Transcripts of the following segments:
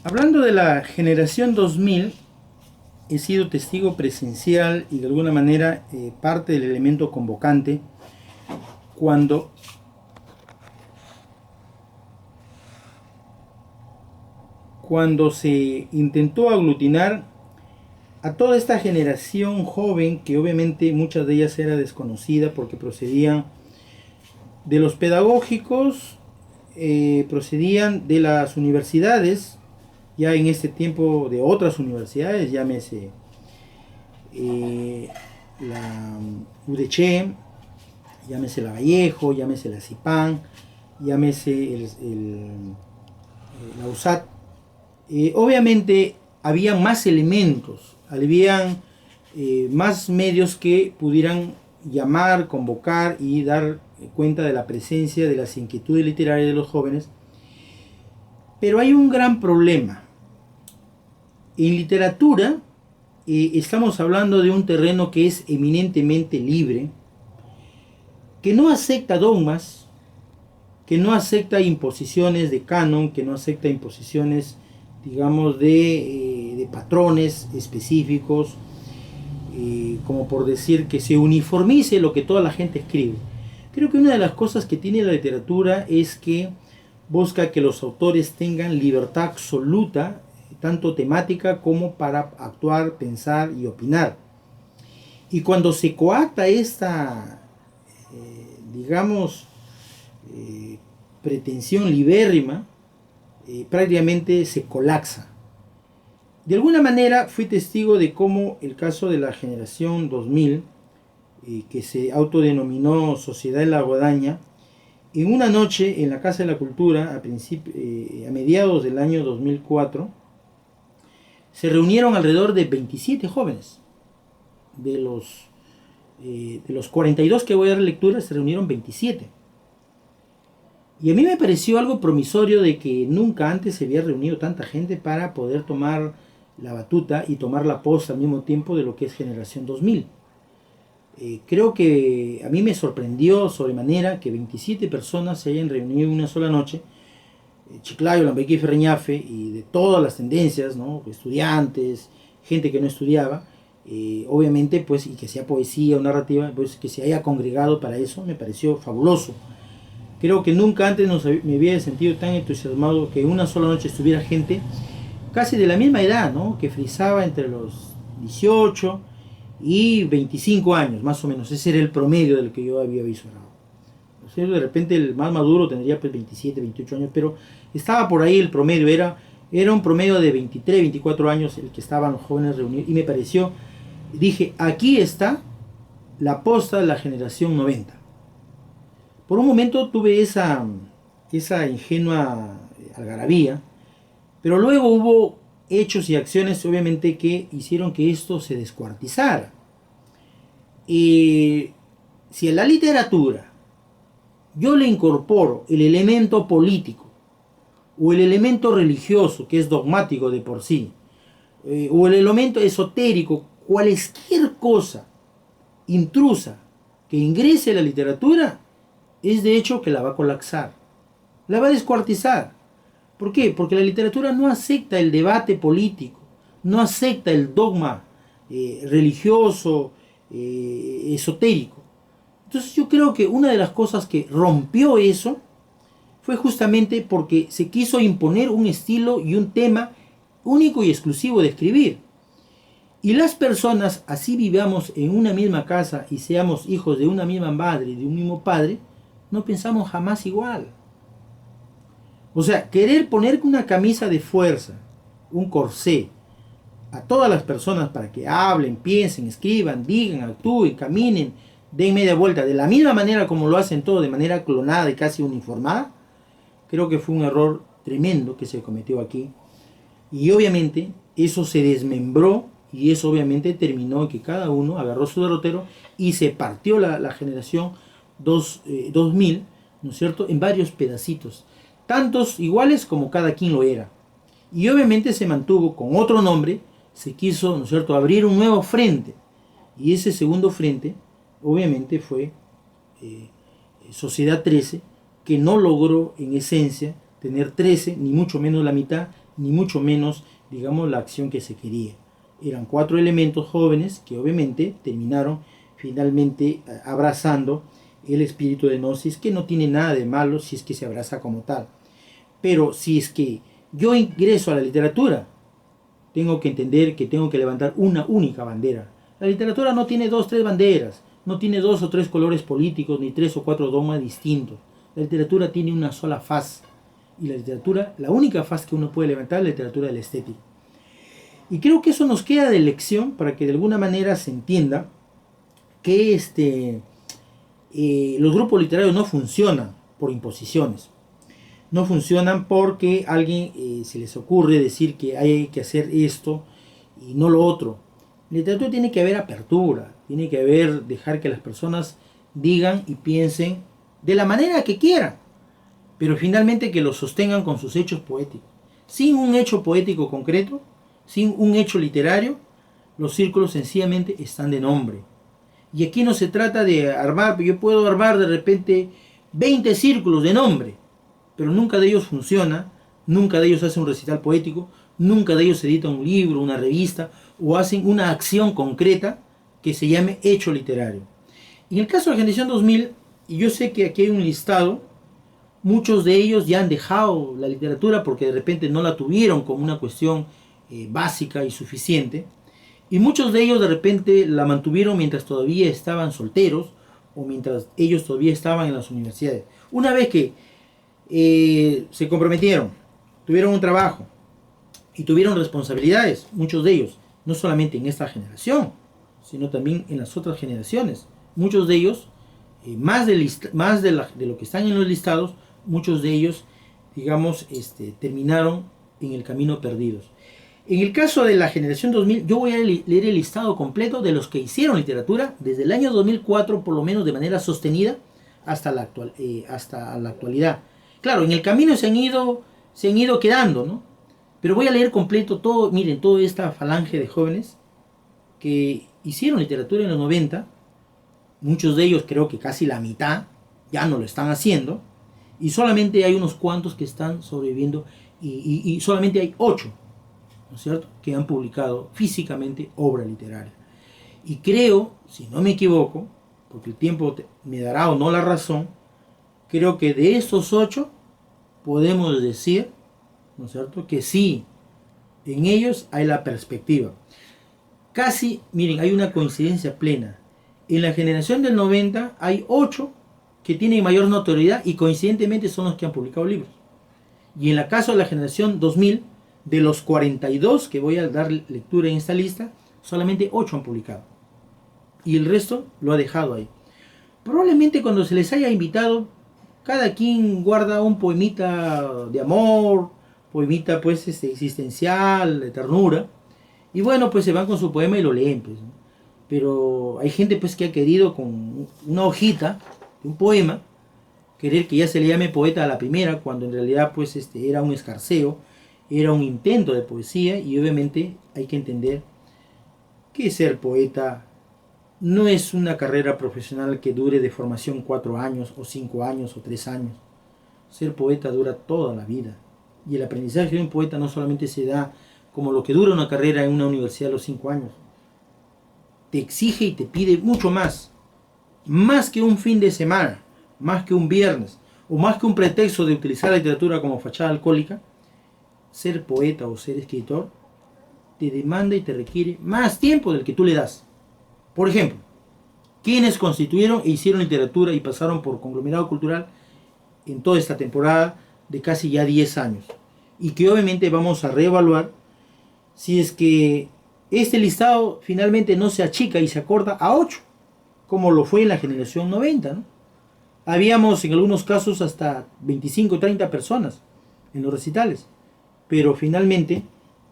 Hablando de la generación 2000, he sido testigo presencial y de alguna manera parte del elemento convocante cuando, cuando se intentó aglutinar a toda esta generación joven, que obviamente muchas de ellas era desconocida porque procedían de los pedagógicos, procedían de las universidades, ya en este tiempo de otras universidades, llámese la UDC, llámese la Vallejo, llámese la CIPAN, llámese la USAT. Obviamente había más elementos, habían más medios que pudieran llamar, convocar y dar cuenta de la presencia de las inquietudes literarias de los jóvenes. Pero hay un gran problema. En literatura estamos hablando de un terreno que es eminentemente libre, que no acepta dogmas, que no acepta imposiciones de canon, que no acepta imposiciones, digamos, de patrones específicos, como por decir que se uniformice lo que toda la gente escribe. Creo que una de las cosas que tiene la literatura es que busca que los autores tengan libertad absoluta, tanto temática como para actuar, pensar y opinar. Y cuando se coacta esta, digamos, pretensión libérrima, prácticamente se colapsa. De alguna manera fui testigo de cómo el caso de la generación 2000, que se autodenominó Sociedad de la Guadaña, en una noche en la Casa de la Cultura, a mediados del año 2004, se reunieron alrededor de 27 jóvenes. De los 42 que voy a dar lectura, se reunieron 27. Y a mí me pareció algo promisorio de que nunca antes se había reunido tanta gente para poder tomar la batuta y tomar la posta al mismo tiempo de lo que es Generación 2000. Creo que a mí me sorprendió sobremanera que 27 personas se hayan reunido en una sola noche, Chiclayo, Lambayeque y Ferreñafe, y de todas las tendencias, ¿no? Estudiantes, gente que no estudiaba, obviamente, pues, y que sea poesía o narrativa, pues que se haya congregado para eso, me pareció fabuloso. Creo que nunca antes me había sentido tan entusiasmado que en una sola noche estuviera gente casi de la misma edad, ¿no? Que frisaba entre los 18 y 25 años, más o menos. Ese era el promedio del que yo había visionado. O sea, de repente el más maduro tendría pues 27, 28 años, pero estaba por ahí el promedio, era un promedio de 23, 24 años el que estaban los jóvenes reunidos, y me pareció, dije, aquí está la posta de la generación 90. Por un momento tuve esa ingenua algarabía, pero luego hubo hechos y acciones obviamente que hicieron que esto se descuartizara. Si a la literatura yo le incorporo el elemento político o el elemento religioso, que es dogmático de por sí, o el elemento esotérico, cualquier cosa intrusa que ingrese a la literatura, es de hecho que la va a colapsar, la va a descuartizar. ¿Por qué? Porque la literatura no acepta el debate político, no acepta el dogma religioso, esotérico. Entonces yo creo que una de las cosas que rompió eso fue justamente porque se quiso imponer un estilo y un tema único y exclusivo de escribir. Y las personas, así vivamos en una misma casa y seamos hijos de una misma madre y de un mismo padre, no pensamos jamás igual. O sea, querer poner una camisa de fuerza, un corsé, a todas las personas para que hablen, piensen, escriban, digan, actúen, caminen, den media vuelta, de la misma manera como lo hacen todos, de manera clonada y casi uniformada, creo que fue un error tremendo que se cometió aquí. Y obviamente eso se desmembró y eso obviamente terminó en que cada uno agarró su derrotero y se partió la generación 2000, ¿no es cierto?, en varios pedacitos, tantos iguales como cada quien lo era. Y obviamente se mantuvo con otro nombre, se quiso, ¿no es cierto?, abrir un nuevo frente. Y ese segundo frente, obviamente, fue Sociedad 13, que no logró en esencia tener 13, ni mucho menos la mitad, ni mucho menos, digamos, la acción que se quería. Eran 4 elementos jóvenes que obviamente terminaron finalmente abrazando el espíritu de Gnosis, que no tiene nada de malo si es que se abraza como tal. Pero si es que yo ingreso a la literatura, tengo que entender que tengo que levantar una única bandera. La literatura no tiene 2, 3 banderas, no tiene 2 o 3 colores políticos, ni 3 o 4 dogmas distintos. La literatura tiene una sola faz. Y la literatura, la única faz que uno puede levantar es la literatura de la estética. Y creo que eso nos queda de lección para que de alguna manera se entienda que los grupos literarios no funcionan por imposiciones. No funcionan porque a alguien se les ocurre decir que hay que hacer esto y no lo otro. En literatura tiene que haber apertura, tiene que haber, dejar que las personas digan y piensen de la manera que quieran, pero finalmente que lo sostengan con sus hechos poéticos. Sin un hecho poético concreto, sin un hecho literario, los círculos sencillamente están de nombre. Y aquí no se trata de armar, yo puedo armar de repente 20 círculos de nombre, pero nunca de ellos funciona, nunca de ellos hace un recital poético, nunca de ellos edita un libro, una revista, o hacen una acción concreta que se llame hecho literario. En el caso de la generación 2000, y yo sé que aquí hay un listado, muchos de ellos ya han dejado la literatura porque de repente no la tuvieron como una cuestión básica y suficiente, y muchos de ellos de repente la mantuvieron mientras todavía estaban solteros o mientras ellos todavía estaban en las universidades. Una vez que se comprometieron, tuvieron un trabajo y tuvieron responsabilidades, muchos de ellos, no solamente en esta generación, sino también en las otras generaciones. Muchos de ellos, más de lo que están en los listados, muchos de ellos, digamos, terminaron en el camino perdidos. En el caso de la generación 2000, yo voy a leer el listado completo de los que hicieron literatura desde el año 2004, por lo menos de manera sostenida, hasta la actualidad. Claro, en el camino se han ido quedando, ¿no? Pero voy a leer completo todo, miren, toda esta falange de jóvenes que hicieron literatura en los 90, muchos de ellos, creo que casi la mitad, ya no lo están haciendo, y solamente hay unos cuantos que están sobreviviendo, y solamente hay 8, ¿no es cierto?, que han publicado físicamente obra literaria. Y creo, si no me equivoco, porque el tiempo me dará o no la razón, creo que de estos 8 podemos decir, ¿no es cierto?, que sí, en ellos hay la perspectiva. Casi, miren, hay una coincidencia plena. En la generación del 90 hay 8 que tienen mayor notoriedad y coincidentemente son los que han publicado libros. Y en el caso de la generación 2000, de los 42 que voy a dar lectura en esta lista, solamente 8 han publicado. Y el resto lo ha dejado ahí. Probablemente cuando se les haya invitado, cada quien guarda un poemita de amor, poemita pues existencial, de ternura. Y bueno, pues se van con su poema y lo leen, pues, ¿no? Pero hay gente pues que ha querido con una hojita de un poema, querer que ya se le llame poeta a la primera, cuando en realidad pues era un escarceo, era un intento de poesía, y obviamente hay que entender que ser poeta no es una carrera profesional que dure de formación 4 años, o 5 años, o 3 años. Ser poeta dura toda la vida. Y el aprendizaje de un poeta no solamente se da como lo que dura una carrera en una universidad a los 5 años. Te exige y te pide mucho más. Más que un fin de semana, más que un viernes, o más que un pretexto de utilizar la literatura como fachada alcohólica. Ser poeta o ser escritor te demanda y te requiere más tiempo del que tú le das. Por ejemplo, quienes constituyeron e hicieron literatura y pasaron por conglomerado cultural en toda esta temporada de casi ya 10 años. Y que obviamente vamos a reevaluar si es que este listado finalmente no se achica y se acorta a 8, como lo fue en la generación 90, ¿no? Habíamos en algunos casos hasta 25 o 30 personas en los recitales. Pero finalmente,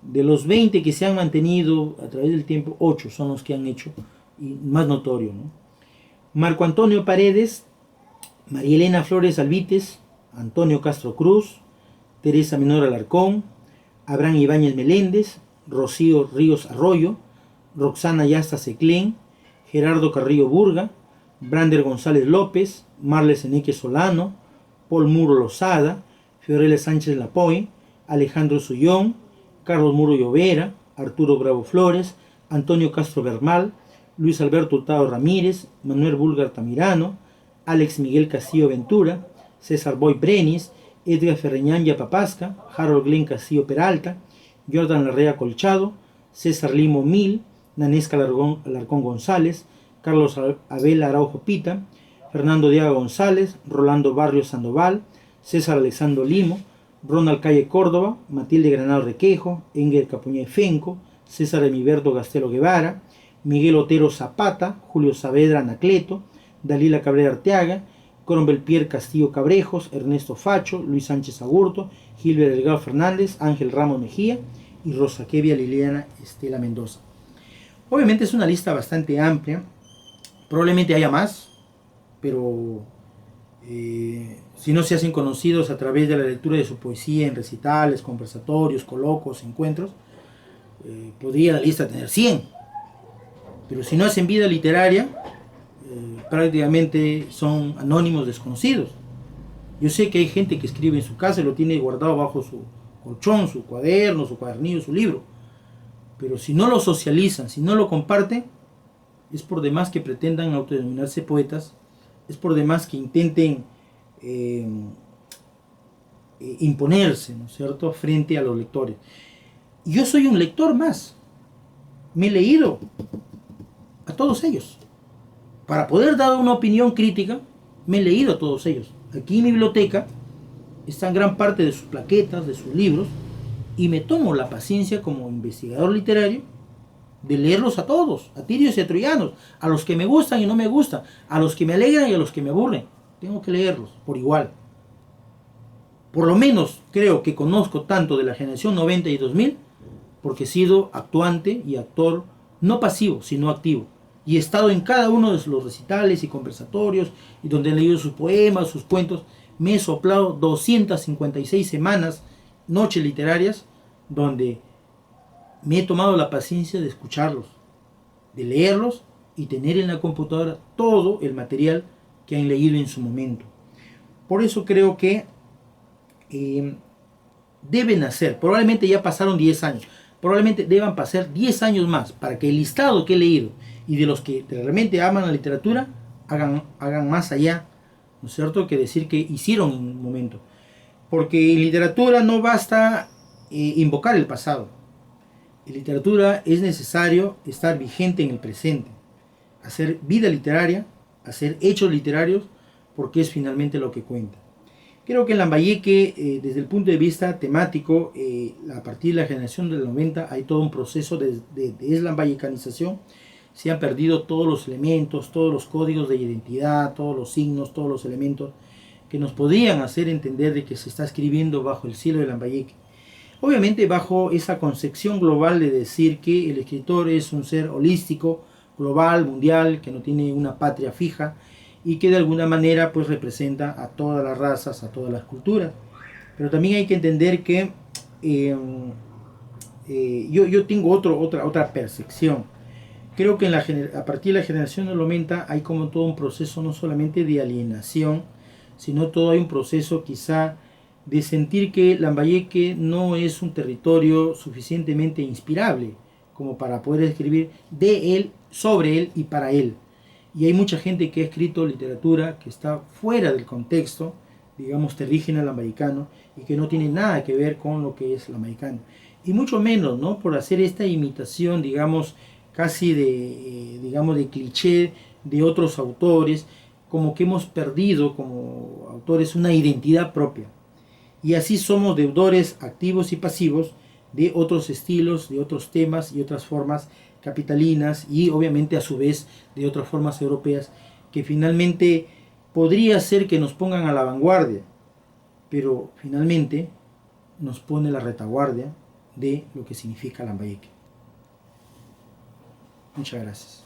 de los 20 que se han mantenido a través del tiempo, 8 son los que han hecho, y más notorio, ¿no? Marco Antonio Paredes, María Elena Flores Alvites, Antonio Castro Cruz, Teresa Menor Alarcón, Abraham Ibáñez Meléndez, Rocío Ríos Arroyo, Roxana Yasta Seclén, Gerardo Carrillo Burga, Brander González López, Marles Enrique Solano, Paul Muro Lozada, Fiorella Sánchez Lapoy, Alejandro Sullón, Carlos Muro Llovera, Arturo Bravo Flores, Antonio Castro Bermal, Luis Alberto Hurtado Ramírez, Manuel Bulgar Tamirano, Alex Miguel Castillo Ventura, César Boy Brenis, Edgar Ferreñán Yapapasca, Harold Glenn Castillo Peralta, Jordan Larrea Colchado, César Limo Mil, Nanesca Alarcón González, Carlos Abel Araujo Pita, Fernando Diaga González, Rolando Barrios Sandoval, César Alexandro Limo, Ronald Calle Córdoba, Matilde Granado Requejo, Enger Capuñé Fenco, César Hemiberto Gastelo Guevara, Miguel Otero Zapata, Julio Saavedra Anacleto, Dalila Cabrera Arteaga, Cromwell Pierre Castillo Cabrejos, Ernesto Facho, Luis Sánchez Agurto, Gilbert Delgado Fernández, Ángel Ramos Mejía y Rosa Kevia Liliana Estela Mendoza. Obviamente es una lista bastante amplia, probablemente haya más, pero si no se hacen conocidos a través de la lectura de su poesía en recitales, conversatorios, coloquios, encuentros, podría la lista tener 100. Pero si no hacen vida literaria, prácticamente son anónimos desconocidos. Yo sé que hay gente que escribe en su casa y lo tiene guardado bajo su colchón, su cuaderno, su cuadernillo, su libro. Pero si no lo socializan, si no lo comparten, es por demás que pretendan autodenominarse poetas, es por demás que intenten imponerse, ¿no es cierto?, frente a los lectores. Yo soy un lector más. Me he leído a todos ellos. Para poder dar una opinión crítica, me he leído a todos ellos. Aquí en mi biblioteca están gran parte de sus plaquetas, de sus libros, y me tomo la paciencia como investigador literario de leerlos a todos, a tirios y a troyanos, a los que me gustan y no me gustan, a los que me alegran y a los que me aburren. Tengo que leerlos por igual. Por lo menos creo que conozco tanto de la generación 90 y 2000 porque he sido actuante y actor no pasivo, sino activo. Y he estado en cada uno de los recitales y conversatorios y donde he leído sus poemas, sus cuentos. Me he soplado 256 semanas, noches literarias, donde me he tomado la paciencia de escucharlos, de leerlos y tener en la computadora todo el material que han leído en su momento. Por eso creo que deben hacer, probablemente ya pasaron 10 años, probablemente deban pasar 10 años más para que el listado que he leído y de los que realmente aman la literatura hagan más allá, ¿no es cierto?, que decir que hicieron en un momento. Porque en literatura no basta invocar el pasado. En literatura es necesario estar vigente en el presente, hacer vida literaria, hacer hechos literarios, porque es finalmente lo que cuenta. Creo que en Lambayeque, desde el punto de vista temático, a partir de la generación del 90 hay todo un proceso de deslambayecanización. Se han perdido todos los elementos, todos los códigos de identidad, todos los signos, todos los elementos que nos podían hacer entender de que se está escribiendo bajo el cielo de Lambayeque. Obviamente bajo esa concepción global de decir que el escritor es un ser holístico, global, mundial, que no tiene una patria fija y que de alguna manera pues representa a todas las razas, a todas las culturas. Pero también hay que entender que yo tengo otra percepción. Creo que a partir de la generación del 90 hay como todo un proceso no solamente de alienación, sino todo hay un proceso quizá de sentir que Lambayeque no es un territorio suficientemente inspirable como para poder escribir de él, sobre él y para él. Y hay mucha gente que ha escrito literatura que está fuera del contexto, digamos, terrígeno lambayecano, y que no tiene nada que ver con lo que es lambayecano. Y mucho menos, ¿no?, por hacer esta imitación, digamos, casi de cliché de otros autores, como que hemos perdido como autores una identidad propia. Y así somos deudores activos y pasivos de otros estilos, de otros temas y otras formas capitalinas y obviamente a su vez de otras formas europeas que finalmente podría ser que nos pongan a la vanguardia, pero finalmente nos pone la retaguardia de lo que significa Lambayeque. Muchas gracias.